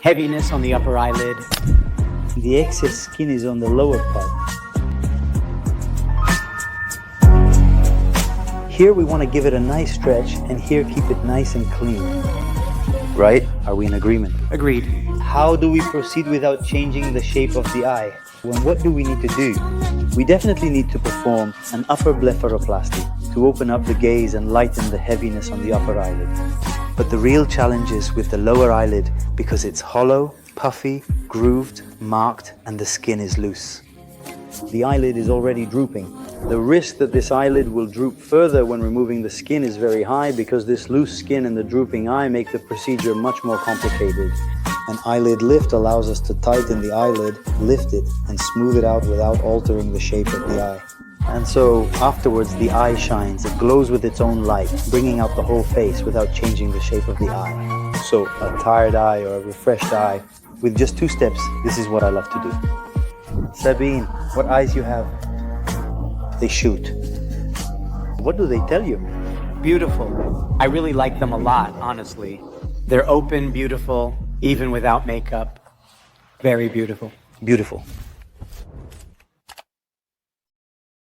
heaviness on the upper eyelid. The excess skin is on the lower part. Here we want to give it a nice stretch, and here keep it nice and clean. Right? Are we in agreement? Agreed. How do we proceed without changing the shape of the eye? Well, what do we need to do? We definitely need to perform an upper blepharoplasty to open up the gaze and lighten the heaviness on the upper eyelid. But the real challenge is with the lower eyelid because it's hollow, puffy, grooved, marked, and the skin is loose. The eyelid is already drooping. The risk that this eyelid will droop further when removing the skin is very high because this loose skin and the drooping eye make the procedure much more complicated. An eyelid lift allows us to tighten the eyelid, lift it, and smooth it out without altering the shape of the eye. And so afterwards the eye shines, it glows with its own light, bringing out the whole face without changing the shape of the eye. So a tired eye or a refreshed eye, with just 2 steps, this is what I love to do. Sabine, what eyes you have? They shoot. What do they tell you? Beautiful. I really like them a lot, honestly. They're open, beautiful, even without makeup. Very beautiful. Beautiful.